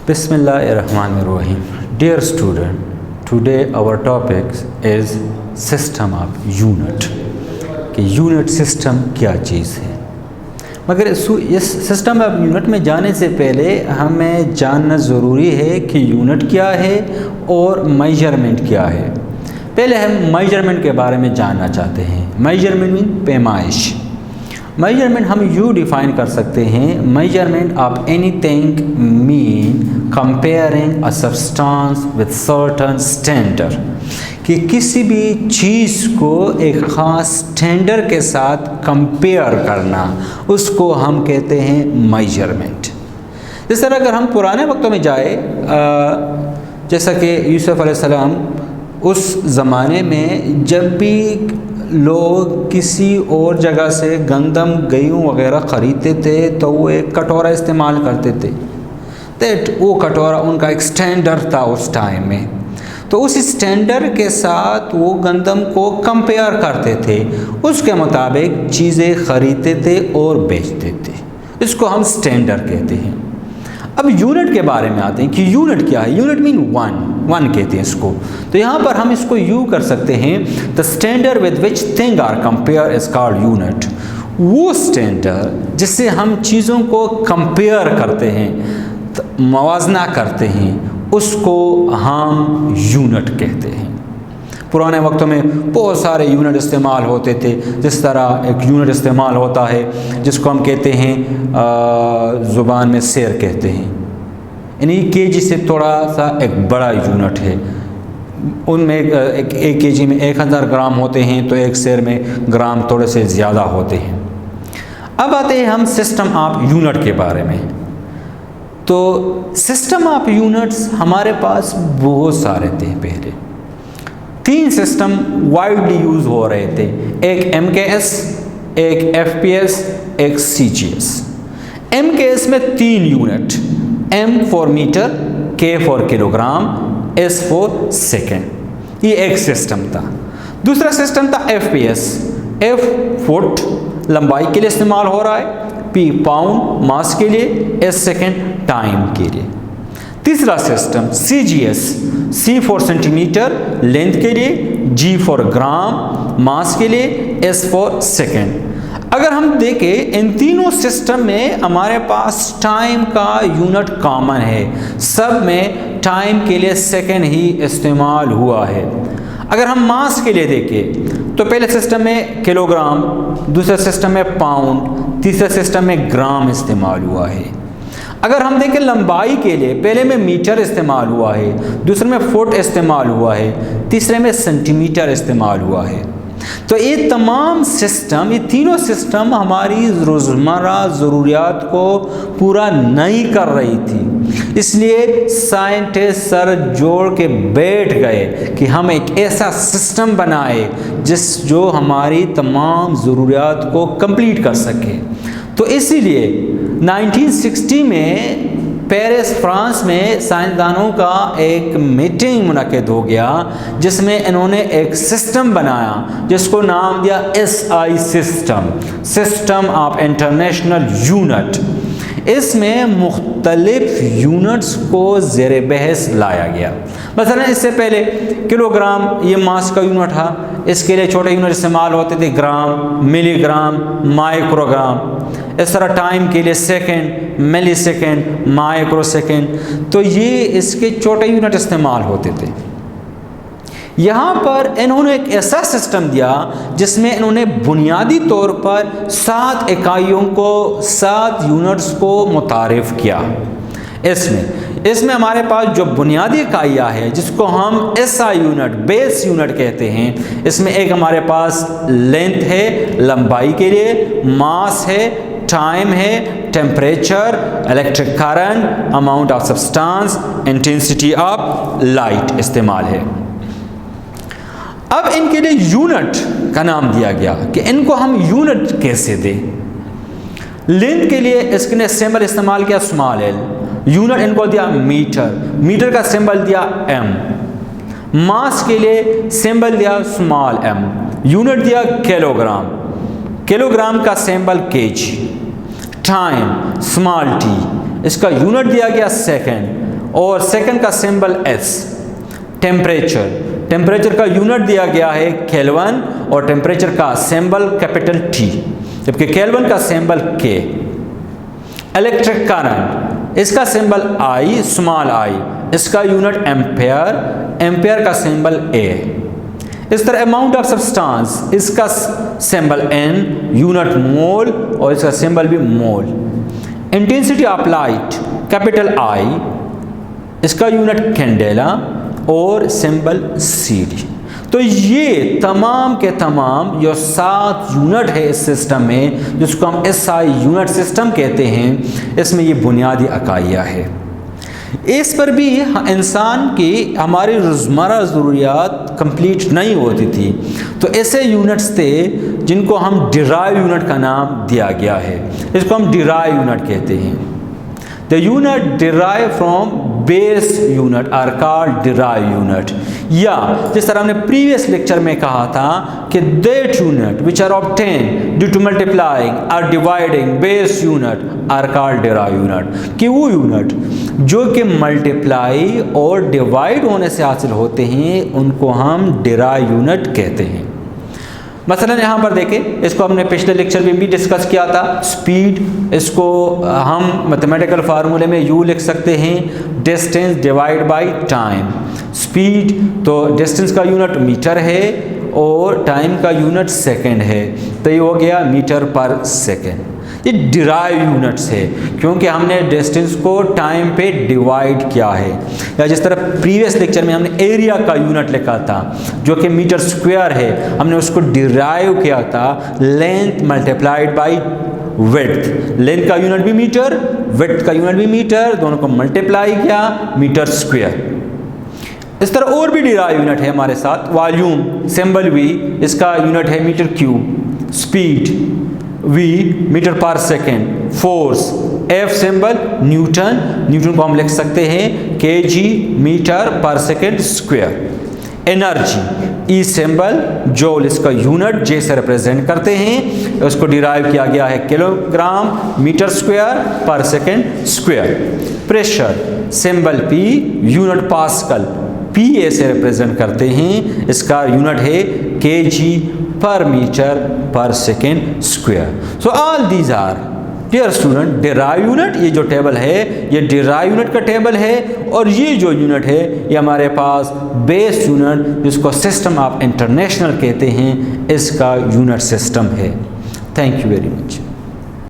Bismillahirrahmanirrahim. Dear student, today our topic is system of unit. कि unit system क्या चीज़ है। मगर इस सिस्टम ऑफ यूनिट में जाने से पहले हमें जानना ज़रूरी है कि यूनिट क्या है और मेजरमेंट क्या है। पहले हम मेजरमेंट के बारे में जानना चाहते हैं। Measurement mean पैमाइश। मेजरमेंट हम यूँ डिफ़ाइन कर सकते हैं, measurement of anything mean comparing a substance with certain standard, कि किसी भी चीज़ को एक ख़ास स्टैंडर्ड के साथ कंपेयर करना, उसको हम कहते हैं मेजरमेंट। जिस तरह अगर हम पुराने वक्तों में जाए, जैसा कि यूसुफ अलैहिस्सलाम उस ज़माने में जब भी लोग किसी और जगह से गंदम गेहूँ वगैरह ख़रीदते थे तो वो एक कटोरा इस्तेमाल करते थे। दैट वो कटोरा उनका एक स्टैंडर्ड था उस टाइम में, तो उस स्टैंडर्ड के साथ वो गंदम को कंपेयर करते थे, उसके मुताबिक चीज़ें ख़रीदते थे और बेचते थे। इसको हम स्टैंडर्ड कहते हैं। अब यूनिट के बारे में आते हैं कि यूनिट क्या है। यूनिट मीन वन कहते हैं इसको। तो यहाँ पर हम इसको यूँ कर सकते हैं, the standard with which thing are compare is called unit. वो स्टैंडर्ड जिससे हम चीज़ों को कंपेयर करते हैं, मवाजना करते हैं, उसको हम यूनिट कहते हैं। पुराने वक्तों में बहुत सारे यूनिट इस्तेमाल होते थे। जिस तरह एक यूनिट इस्तेमाल होता है जिसको हम कहते हैं ज़ुबान में सेर कहते हैं, यानी केजी से थोड़ा सा एक बड़ा यूनिट है। उनमें एक केजी में 1000 ग्राम होते हैं, तो एक सेर में ग्राम थोड़े से ज़्यादा होते हैं। अब आते हैं हम सिस्टम ऑफ यूनिट के बारे में। तो सिस्टम ऑफ यूनिट्स हमारे पास बहुत सारे थे। पहले 3 सिस्टम वाइडली यूज़ हो रहे थे, एक MKS, एक FPS, एक CGS। MKS में 3 unit, M for metre, K for kilogram, S for second. ये एक सिस्टम था। दूसरा सिस्टम था FPS, F फुट लंबाई के लिए इस्तेमाल हो रहा है, P पाउंड मास के लिए, S सेकेंड टाइम के लिए। तीसरा system CGS, C for centimetre length के लिए, G फॉर ग्राम मास के लिए, S फॉर सेकेंड। अगर हम देखें इन तीनों सिस्टम में हमारे पास टाइम का यूनिट कॉमन है। सब में टाइम के लिए सेकेंड ही इस्तेमाल हुआ है। अगर हम मास के लिए देखें तो पहले सिस्टम में किलोग्राम, दूसरे सिस्टम में पाउंड, तीसरे सिस्टम में ग्राम इस्तेमाल हुआ है। अगर हम देखें लंबाई के लिए, पहले में मीटर इस्तेमाल हुआ है, दूसरे में फुट इस्तेमाल हुआ है, तीसरे में सेंटीमीटर इस्तेमाल हुआ है। तो ये तमाम सिस्टम, ये तीनों सिस्टम हमारी रोज़मर्रा ज़रूरियात को पूरा नहीं कर रही थी। इसलिए साइंटिस्ट सर जोड़ के बैठ गए कि हम एक ऐसा सिस्टम बनाए जो हमारी तमाम ज़रूरियात को कंप्लीट कर सके। तो इसीलिए 1960 में पेरिस फ्रांस में साइंसदानों का एक मीटिंग मुनक़िद हो गया, जिसमें इन्होंने एक सिस्टम बनाया जिसको नाम दिया SI system, system of international unit. इसमें मुख्तलिफ यूनिट्स को ज़ेरे बहस लाया गया। मसलन इससे पहले किलोग्राम ये मास का यूनिट था, इसके लिए छोटे यूनिट इस्तेमाल होते थे, ग्राम, मिलीग्राम, माइक्रोग्राम। इस तरह टाइम के लिए सेकंड, मिली सेकंड, माइक्रो सेकंड, तो ये इसके छोटे यूनिट इस्तेमाल होते थे। यहाँ पर इन्होंने एक ऐसा सिस्टम दिया जिसमें इन्होंने बुनियादी तौर पर 7 इकाइयों को, 7 यूनिट्स को मुतारिफ़ किया। इसमें हमारे पास जो बुनियादी इकाइयाँ है जिसको हम SI यूनिट, बेस यूनिट कहते हैं, इसमें एक हमारे पास लेंथ है लंबाई के लिए, मास है, टाइम है, temperature, electric current, amount of substance, intensity of light इस्तेमाल है। अब इनके लिए यूनिट का नाम दिया गया कि इनको हम यूनिट कैसे दें। लेंथ के लिए इसने सिंबल इस्तेमाल किया स्मॉल l, यूनिट इनको दिया मीटर, मीटर का सिंबल दिया m, मास के लिए सिंबल दिया स्मॉल m, यूनिट दिया किलोग्राम, किलोग्राम का symbol kg, time small t, इसका यूनिट दिया गया सेकेंड, और सेकंड का सिंबल एस। टेम्परेचर का यूनिट दिया गया है केल्विन और टेम्परेचर का सिंबल कैपिटल टी, जबकि केल्विन का सिंबल के। इलेक्ट्रिक करंट, इसका सिंबल आई, स्मॉल आई, इसका यूनिट एम्पेयर, एम्पेयर का सिंबल ए। इस तरह अमाउंट ऑफ सब्सटेंस, इसका सिंबल एन, यूनिट मोल और इसका सिंबल भी mole. Intensity of light capital I, इसका यूनिट कैंडेला और सिंबल सी डी। तो ये तमाम के तमाम जो 7 यूनिट है इस सिस्टम में, जिसको हम एसआई यूनिट सिस्टम कहते हैं, इसमें ये बुनियादी इकाइयाँ है। इस पर भी इंसान की हमारी रोज़मर्रा ज़रूरियात कंप्लीट नहीं होती थी, तो ऐसे यूनिट्स थे जिनको हम डिराइव यूनिट का नाम दिया गया है। इसको हम डिराइव यूनिट कहते हैं। The unit derive from base unit are called derive unit. या जिस तरह हमने प्रीवियस लेक्चर में कहा था कि that unit which are obtain due to multiplying और dividing base unit are called derive unit, कि वो यूनिट जो कि मल्टीप्लाई और डिवाइड होने से हासिल होते हैं उनको हम डिराइव यूनिट कहते हैं। मसलन यहाँ पर देखें, इसको हमने पिछले लेक्चर में भी डिस्कस किया था। स्पीड, इसको हम मैथमेटिकल फार्मूले में यू लिख सकते हैं, distance divide by time. Speed तो डिस्टेंस का यूनिट मीटर है और टाइम का यूनिट सेकंड है, तो ये हो गया मीटर पर सेकंड। ये डिराइव यूनिट्स है क्योंकि हमने डिस्टेंस को टाइम पे डिवाइड किया है। या जिस तरह प्रीवियस लेक्चर में हमने एरिया का यूनिट लिखा था जो कि मीटर स्क्वायर है, हमने उसको डिराइव किया था length multiplied by width. Length का यूनिट भी मीटर, विड्थ का यूनिट भी मीटर, दोनों को मल्टीप्लाई किया मीटर स्क्वायर। इस तरह और भी डिराइव यूनिट है हमारे साथ। वॉल्यूम सिंबल वी, इसका यूनिट है metre cube. Speed V metre पर second. Force F symbol newton, newton को हम लिख सकते हैं केजी मीटर पर second square. Energy E symbol joule, इसका यूनिट जे से रिप्रेजेंट करते हैं, उसको डिराइव किया गया है kilogram metre square per second square. Pressure symbol P, unit pascal, P A से रिप्रेजेंट करते हैं, इसका यूनिट है केजी पर मीटर पर second square. So all these are dear student derive unit. ये जो टेबल है ये डिराइव यूनिट का टेबल है, और ये जो यूनिट है ये हमारे पास बेस यूनिट जिसको सिस्टम ऑफ इंटरनेशनल कहते हैं, इसका यूनिट सिस्टम है। Thank you very much.